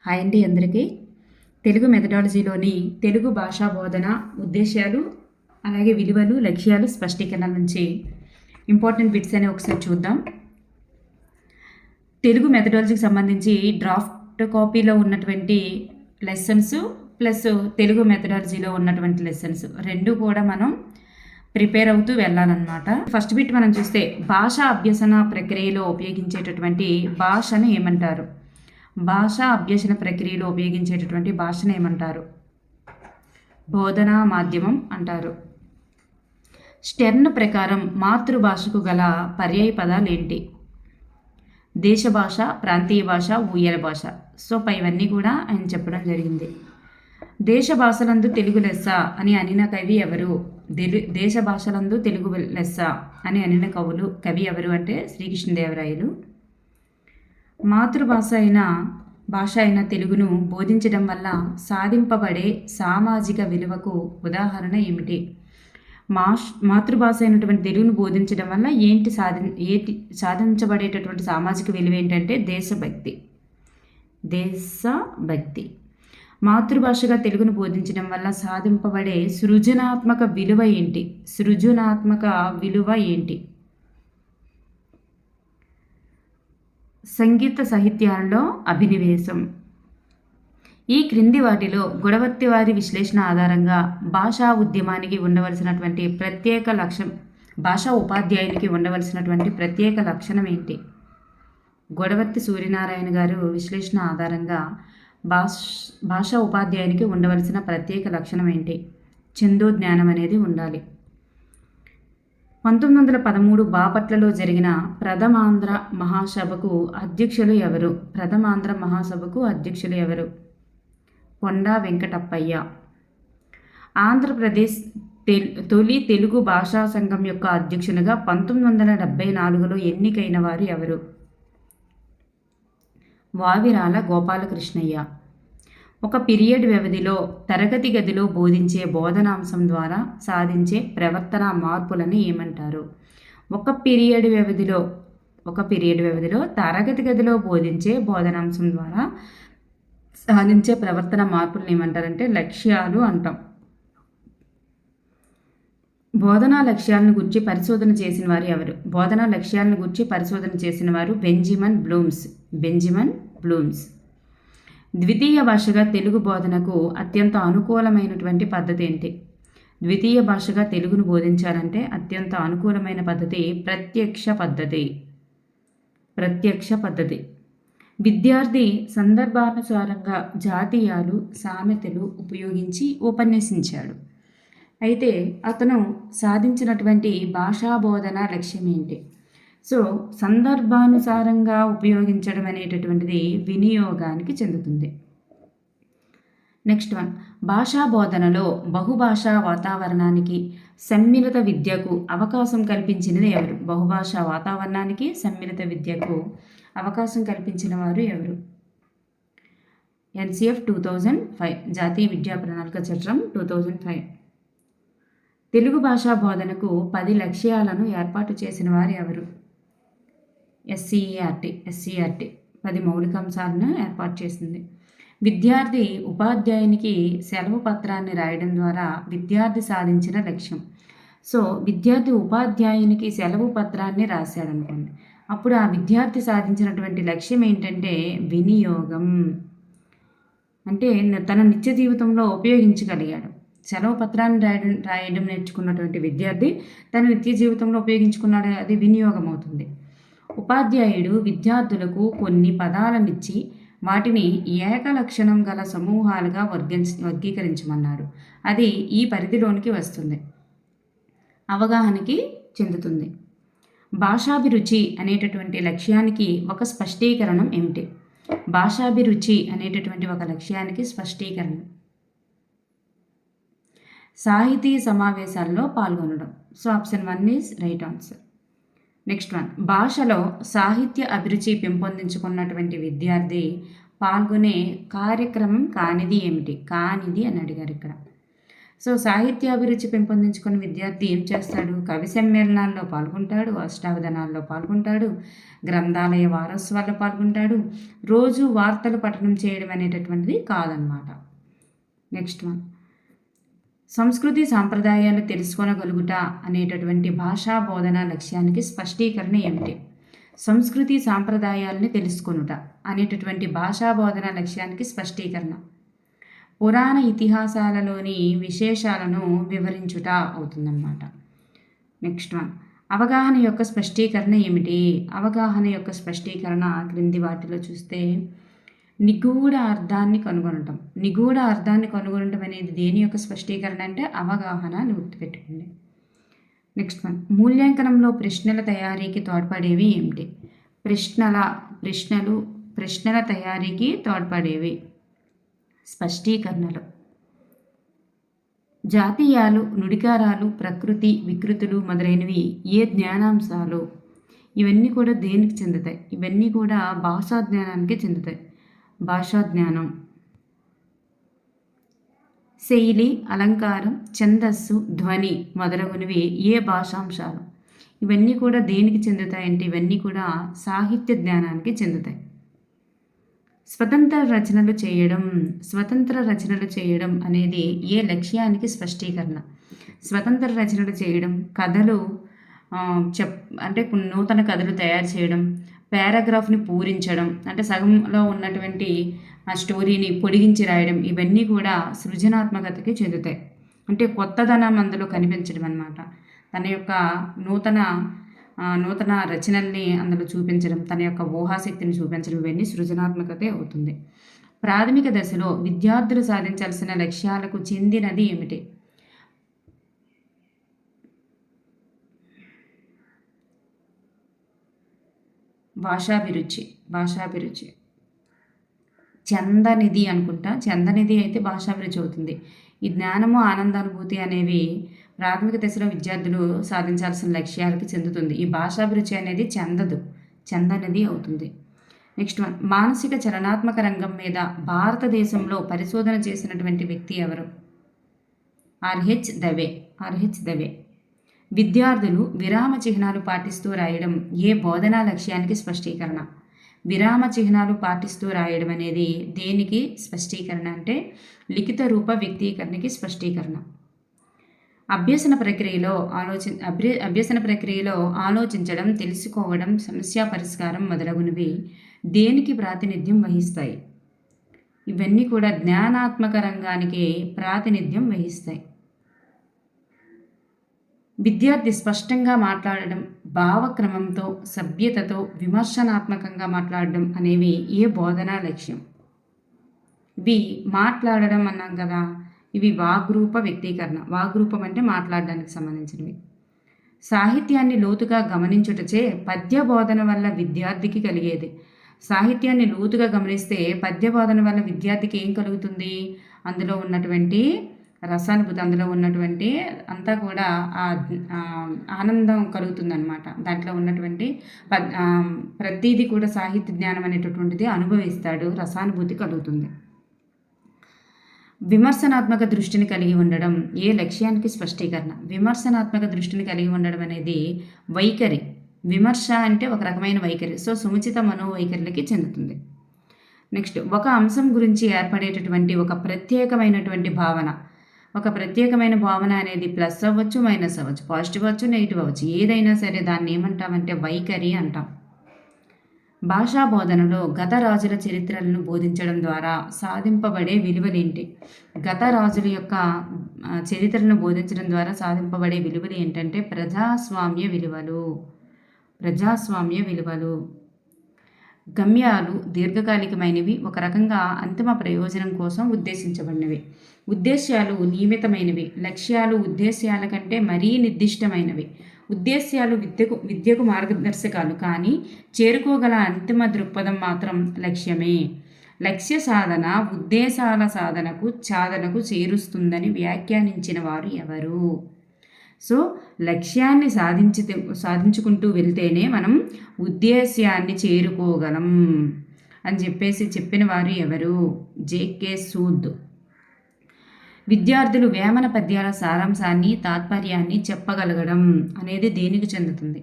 Hi అండి అందరికీ. తెలుగు మెథడాలజీలోని తెలుగు భాషా బోధన ఉద్దేశాలు, అలాగే విలువలు, లక్ష్యాలు, స్పష్టీకరణ నుంచి ఇంపార్టెంట్ బిట్స్ అని ఒకసారి చూద్దాం. తెలుగు మెథడాలజీకి సంబంధించి డ్రాఫ్ట్ కాపీలో ఉన్నటువంటి లెసన్స్ ప్లస్ తెలుగు మెథడాలజీలో ఉన్నటువంటి లెసన్స్ రెండు కూడా మనం ప్రిపేర్ అవుతూ వెళ్ళాలన్నమాట. ఫస్ట్ బిట్ మనం చూస్తే భాషా అభ్యసన ప్రక్రియలో ఉపయోగించేటటువంటి భాషను ఏమంటారు? భాషా అభ్యసన ప్రక్రియలో ఉపయోగించేటటువంటి భాషను ఏమంటారు? బోధనా మాధ్యమం అంటారు. స్టెర్న్ ప్రకారం మాతృభాషకు గల పర్యాయ పదాలు ఏంటి? దేశ భాష, ప్రాంతీయ భాష, ఊయల భాష. సో పైవన్నీ కూడా ఆయన చెప్పడం జరిగింది. దేశ భాషలందు తెలుగు లెస్స అని అనిన కవి ఎవరు? దేశ భాషలందు తెలుగు లెస్స అని అనిన కవి ఎవరు అంటే శ్రీకృష్ణదేవరాయలు. మాతృభాష అయిన తెలుగును బోధించడం వల్ల సాధింపబడే సామాజిక విలువకు ఉదాహరణ ఏమిటి? మాతృభాష అయినటువంటి తెలుగును బోధించడం వల్ల సాధించబడేటటువంటి సామాజిక విలువ ఏంటంటే దేశభక్తి. మాతృభాషగా తెలుగును బోధించడం వల్ల సాధింపబడే సృజనాత్మక విలువ ఏంటి? సంగీత సాహిత్యాలలో అభినివేశం. ఈ క్రింది వాటిలో గుణవర్తి వారి విశ్లేషణ ఆధారంగా భాషా ఉద్యమానికి ఉండవలసినటువంటి భాషా ఉపాధ్యాయునికి ఉండవలసినటువంటి ప్రత్యేక లక్షణం ఏంటి? గుణవర్తి సూర్యనారాయణ గారు విశ్లేషణ ఆధారంగా భాషా ఉపాధ్యాయునికి ఉండవలసిన ప్రత్యేక లక్షణం ఏంటి? ఛందోజ్ఞానం అనేది ఉండాలి. 1913 బాపట్లలో జరిగిన ప్రథమాంధ్ర మహాసభకు అధ్యక్షులు ఎవరు? కొండా వెంకటప్పయ్య. ఆంధ్రప్రదేశ్ తొలి తెలుగు భాషా సంఘం యొక్క అధ్యక్షునిగా 1974లో ఎన్నికైన వారు ఎవరు? వావిరాల గోపాలకృష్ణయ్య. ఒక పీరియడ్ వ్యవధిలో తరగతి గదిలో బోధించే బోధనాంశం ద్వారా సాధించే ప్రవర్తన మార్పులను ఏమంటారు? ఒక పీరియడ్ వ్యవధిలో తరగతి గదిలో బోధించే బోధనాంశం ద్వారా సాధించే ప్రవర్తన మార్పులను ఏమంటారంటే లక్ష్యాలు అంటాం. బోధనా లక్ష్యాలను గురించి పరిశోధన చేసిన వారు ఎవరు? బోధనా లక్ష్యాలను గురించి పరిశోధన చేసిన వారు బెంజమిన్ బ్లూమ్స్. ద్వితీయ భాషగా తెలుగు బోధనకు అత్యంత అనుకూలమైనటువంటి పద్ధతి ఏంటి? ద్వితీయ భాషగా తెలుగును బోధించాలంటే అత్యంత అనుకూలమైన పద్ధతి ప్రత్యక్ష పద్ధతి. విద్యార్థి సందర్భానుసారంగా జాతీయాలు, సామెతలు ఉపయోగించి ఉపన్యసించాడు. అయితే అతను సాధించినటువంటి భాషా బోధన లక్ష్యం ఏంటి? సో సందర్భానుసారంగా ఉపయోగించడం అనేటటువంటిది వినియోగానికి చెందుతుంది. నెక్స్ట్ వన్, భాషా బోధనలో బహుభాషా వాతావరణానికి సమ్మిళిత విద్యకు అవకాశం కల్పించినది ఎవరు? బహుభాషా వాతావరణానికి సమ్మిళిత విద్యకు అవకాశం కల్పించిన వారు ఎవరు? NCF 2005 జాతీయ విద్యా ప్రణాళిక చట్టం 2005. తెలుగు భాషా బోధనకు 10 లక్ష్యాలను ఏర్పాటు చేసిన వారు ఎవరు? SCERT 10 మౌలిక అంశాలను ఏర్పాటు చేసింది. విద్యార్థి ఉపాధ్యాయునికి సెలవు పత్రాన్ని రాయడం ద్వారా విద్యార్థి సాధించిన లక్ష్యం. సో విద్యార్థి ఉపాధ్యాయునికి సెలవు పత్రాన్ని రాశాడు అనుకోండి, అప్పుడు ఆ విద్యార్థి సాధించినటువంటి లక్ష్యం ఏంటంటే వినియోగం. అంటే తన నిత్య జీవితంలో ఉపయోగించగలిగాడు. సెలవు పత్రాన్ని రాయడం నేర్చుకున్నటువంటి విద్యార్థి తన నిత్య జీవితంలో ఉపయోగించుకున్నాడు, అది వినియోగం అవుతుంది. ఉపాధ్యాయుడు విద్యార్థులకు కొన్ని పదాలనిచ్చి వాటిని ఏకలక్షణం గల సమూహాలుగా వర్గీకరించమన్నాడు. అది ఈ పరిధిలోనికి వస్తుంది, అవగాహనకి చెందుతుంది. భాషాభిరుచి అనేటటువంటి లక్ష్యానికి ఒక స్పష్టీకరణం ఏమిటి? భాషాభిరుచి అనేటటువంటి ఒక లక్ష్యానికి స్పష్టీకరణం సాహితీ సమావేశాల్లో పాల్గొనడం. So option 1 is right answer. Next one, భాషలో సాహిత్య అభిరుచి పెంపొందించుకున్నటువంటి విద్యార్థి పాల్గొనే కార్యక్రమం కానిది ఏమిటి? కానిది అని అడిగారు ఇక్కడ. సో సాహిత్యాభిరుచి పెంపొందించుకున్న విద్యార్థి ఏం చేస్తాడు? కవి సమ్మేళనాల్లో పాల్గొంటాడు, అష్టావధానాల్లో పాల్గొంటాడు, గ్రంథాలయ వారోత్సవాల్లో పాల్గొంటాడు. రోజు వార్తలు పఠనం చేయడం అనేటటువంటిది కాదనమాట. నెక్స్ట్ వన్, సంస్కృతి సాంప్రదాయాలు తెలుసుకోగలుగుట అనేటటువంటి భాషా బోధన లక్ష్యానికి స్పష్టీకరణ ఏమిటి? సంస్కృతి సాంప్రదాయాలని తెలుసుకొనుట అనేటటువంటి భాషా బోధన లక్ష్యానికి స్పష్టీకరణ పురాణ ఇతిహాసాలలోని విశేషాలను వివరించుట అవుతుందన్నమాట. నెక్స్ట్ వన్, అవగాహన యొక్క స్పష్టీకరణ ఏమిటి? అవగాహన యొక్క స్పష్టీకరణ క్రింది వాటిలో చూస్తే నిగూఢ అర్థాన్ని కనుగొనటం. నిగూఢ అర్థాన్ని కనుగొనటం అనేది దేని యొక్క స్పష్టీకరణ అంటే అవగాహన అని గుర్తుపెట్టుకోండి. నెక్స్ట్ వన్, మూల్యాంకనంలో ప్రశ్నల తయారీకి తోడ్పడేవి ఏమిటి? ప్రశ్నల తయారీకి తోడ్పడేవి స్పష్టీకరణలు. జాతీయాలు, నుడికారాలు, ప్రకృతి, వికృతులు మొదలైనవి ఏ జ్ఞానాంశాలు? ఇవన్నీ కూడా దేనికి చెందుతాయి? ఇవన్నీ కూడా భాషా జ్ఞానానికి చెందుతాయి. భాషా జ్ఞానం. శైలి, అలంకారం, ఛందస్సు, ధ్వని మొదలగునవి ఏ భాషాంశాలు? ఇవన్నీ కూడా దేనికి చెందుతాయంటే ఇవన్నీ కూడా సాహిత్య జ్ఞానానికి చెందుతాయి. స్వతంత్ర రచనలు చేయడం అనేది ఏ లక్ష్యానికి స్పష్టీకరణ? స్వతంత్ర రచనలు చేయడం, కథలు అంటే నూతన కథలు తయారు చేయడం, పారాగ్రాఫ్ని పూరించడం, అంటే సగంలో ఉన్నటువంటి ఆ స్టోరీని పొడిగించి రాయడం, ఇవన్నీ కూడా సృజనాత్మకతకి చెందుతాయి. అంటే కొత్తదనం అందులో కనిపించడం అన్నమాట. తన యొక్క నూతన రచనల్ని అందులో చూపించడం, తన యొక్క ఊహాశక్తిని చూపించడం, ఇవన్నీ సృజనాత్మకతే అవుతుంది. ప్రాథమిక దశలో విద్యార్థులు సాధించాల్సిన లక్ష్యాలకు చెందినది ఏమిటి? భాషాభిరుచి. చందనిధి అనుకుంటా, చందనిధి అయితే భాషాభిరుచి అవుతుంది. ఈ జ్ఞానము, ఆనందానుభూతి అనేవి ప్రాథమిక దశలో విద్యార్థులు సాధించాల్సిన లక్ష్యాలకి చెందుతుంది. ఈ భాషాభిరుచి అనేది చందనిధి అవుతుంది. నెక్స్ట్ వన్, మానసిక చలనాత్మక రంగం మీద భారతదేశంలో పరిశోధన చేసినటువంటి వ్యక్తి ఎవరు? ఆర్హెచ్ దవే. విద్యార్థులు విరామ చిహ్నాలు పాటిస్తూ రాయడం ఏ బోధనా లక్ష్యానికి స్పష్టీకరణ? విరామ చిహ్నాలు పాటిస్తూ రాయడం అనేది దేనికి స్పష్టీకరణ అంటే లిఖిత రూప వ్యక్తీకరణకి స్పష్టీకరణ. అభ్యసన ప్రక్రియలో ఆలోచించడం, తెలుసుకోవడం, సమస్య పరిష్కారం మొదలగునవి దేనికి ప్రాతినిధ్యం వహిస్తాయి? ఇవన్నీ కూడా జ్ఞానాత్మక రంగానికి ప్రాతినిధ్యం వహిస్తాయి. విద్యార్థి స్పష్టంగా మాట్లాడడం, భావక్రమంతో, సభ్యతతో, విమర్శనాత్మకంగా మాట్లాడడం అనేవి ఏ బోధనా లక్ష్యం? ఇవి మాట్లాడడం అన్నాం కదా, ఇవి వాగ్రూప వ్యక్తీకరణ. వాగ్రూపం అంటే మాట్లాడడానికి సంబంధించినవి. సాహిత్యాన్ని లోతుగా గమనించుటచే పద్య బోధన వల్ల విద్యార్థికి కలిగేది. సాహిత్యాన్ని లోతుగా గమనిస్తే పద్య బోధన వల్ల విద్యార్థికి ఏం కలుగుతుంది? అందులో ఉన్నటువంటి రసానుభూతి, అందులో ఉన్నటువంటి అంతా కూడా ఆనందం కలుగుతుందన్నమాట. దాంట్లో ఉన్నటువంటి ప్రతిదీ కూడా సాహిత్య జ్ఞానం అనేటటువంటిది అనుభవిస్తాడు, రసానుభూతి కలుగుతుంది. విమర్శనాత్మక దృష్టిని కలిగి ఉండడం ఏ లక్ష్యానికి స్పష్టీకరణ? విమర్శనాత్మక దృష్టిని కలిగి ఉండడం అనేది వైఖరి. విమర్శ అంటే ఒక రకమైన వైఖరి. సో సముచిత మనోవైఖరులకి చెందుతుంది. నెక్స్ట్, ఒక అంశం గురించి ఏర్పడేటటువంటి ఒక ప్రత్యేకమైనటువంటి భావన అనేది ప్లస్ అవ్వచ్చు, మైనస్ అవ్వచ్చు, పాజిటివ్ అవ్వచ్చు, నెగిటివ్ అవ్వచ్చు. ఏదైనా సరే దాన్ని ఏమంటామంటే వైఖరి అంటాం. భాషా బోధనలో గత రాజుల చరిత్రలను బోధించడం ద్వారా సాధింపబడే విలువలేంటి? గత రాజుల యొక్క చరిత్రలను బోధించడం ద్వారా సాధింపబడే విలువలు ఏంటంటే ప్రజాస్వామ్య విలువలు. గమ్యాలు దీర్ఘకాలికమైనవి, ఒక రకంగా అంతిమ ప్రయోజనం కోసం ఉద్దేశించబడినవి. ఉద్దేశ్యాలు నియమితమైనవి, లక్ష్యాలు ఉద్దేశ్యాల కంటే మరీ నిర్దిష్టమైనవి. ఉద్దేశ్యాలు విద్యకు మార్గదర్శకాలు, కానీ చేరుకోగల అంతిమ దృక్పథం మాత్రం లక్ష్యమే. లక్ష్య సాధన ఉద్దేశాల సాధనకు చేరుస్తుందని వ్యాఖ్యానించిన వారు ఎవరు? సో లక్ష్యాన్ని సాధించుకుంటూ వెళ్తేనే మనం ఉద్దేశ్యాన్ని చేరుకోగలం అని చెప్పిన వారు ఎవరు? జేకే సూద్. విద్యార్థులు వేమన పద్యాల సారాంశాన్ని తాత్పర్యాన్ని చెప్పగలగడం అనేది దేనికి చెందుతుంది?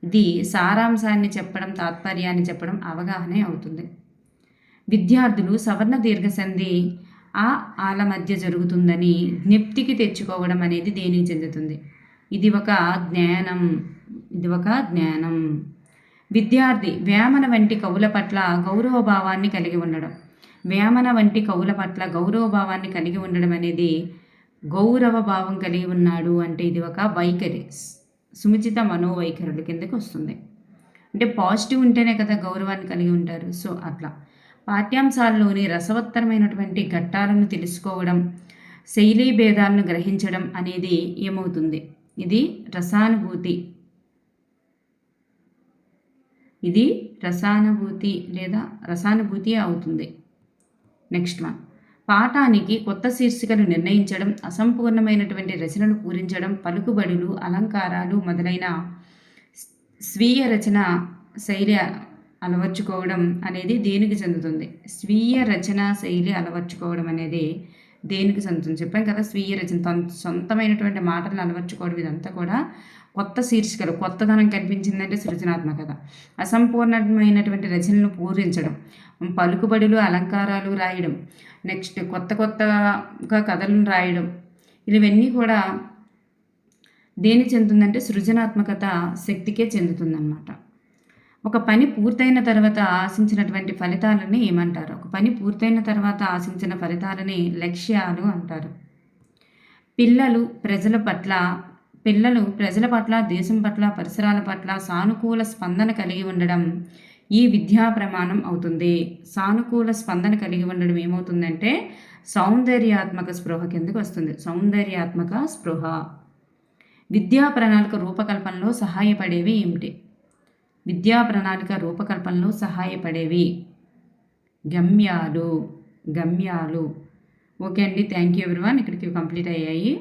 ఇది సారాంశాన్ని చెప్పడం, తాత్పర్యాన్ని చెప్పడం, అవగాహనే అవుతుంది. విద్యార్థులు సవర్ణ దీర్ఘసంధి ఆ ఆల మధ్య జరుగుతుందని జ్ఞప్తికి తెచ్చుకోవడం అనేది దేనికి చెందుతుంది? ఇది ఒక జ్ఞానం. విద్యార్థి వేమన వంటి కవుల పట్ల గౌరవభావాన్ని కలిగి ఉండడం. వేమన వంటి కవుల పట్ల గౌరవభావాన్ని కలిగి ఉండడం అనేది గౌరవ భావం కలిగి ఉన్నాడు అంటే ఇది ఒక వైఖరి, సుముచిత మనోవైఖరుల కిందకి వస్తుంది. అంటే పాజిటివ్ ఉంటేనే కదా గౌరవాన్ని కలిగి ఉంటారు. సో అట్లా పాఠ్యాంశాల్లోని రసవత్తరమైనటువంటి ఘట్టాలను తెలుసుకోవడం, శైలీ భేదాలను గ్రహించడం అనేది ఏమవుతుంది? ఇది రసానుభూతి లేదా రసానుభూతి అవుతుంది. నెక్స్ట్ వన్, పాఠానికి కొత్త శీర్షికలు నిర్ణయించడం, అసంపూర్ణమైనటువంటి రచనలు పూరించడం, పలుకుబడులు, అలంకారాలు మొదలైన స్వీయ రచన శైలి అలవర్చుకోవడం అనేది దేనికి చెందుతుంది? స్వీయ రచన శైలి అలవర్చుకోవడం అనేది దేనికి చెందుతుంది? చెప్పాం కదా, స్వీయ రచన సొంతమైనటువంటి మాటలను అలవర్చుకోవడం. ఇదంతా కూడా కొత్త శీర్షికలు, కొత్తదనం కనిపించిందంటే సృజనాత్మకత. అసంపూర్ణమైనటువంటి రచనలను పూరించడం, పలుకుబడులు, అలంకారాలు రాయడం, నెక్స్ట్ కొత్తగా కథలను రాయడం, ఇవన్నీ కూడా దేనికి చెందుతుందంటే సృజనాత్మకత శక్తికే చెందుతుందన్నమాట. ఒక పని పూర్తయిన తర్వాత ఆశించినటువంటి ఫలితాలని ఏమంటారు? ఒక పని పూర్తయిన తర్వాత ఆశించిన ఫలితాలని లక్ష్యాలు అంటారు. పిల్లలు ప్రజల పట్ల, దేశం పట్ల, పరిసరాల పట్ల సానుకూల స్పందన కలిగి ఉండడం ఈ విద్యా ప్రమాణం అవుతుంది. సానుకూల స్పందన కలిగి ఉండడం ఏమవుతుందంటే సౌందర్యాత్మక స్పృహ కిందకు వస్తుంది. సౌందర్యాత్మక స్పృహ. విద్యా ప్రణాళిక రూపకల్పనలో సహాయపడేవి ఏమిటి? విద్యా ప్రణాళిక రూపకల్పనలో సహాయపడేవి గమ్యాలు. ఓకే అండి, థ్యాంక్ యూ ఎవ్రీవన్. ఇక్కడికి కంప్లీట్ అయ్యాయి.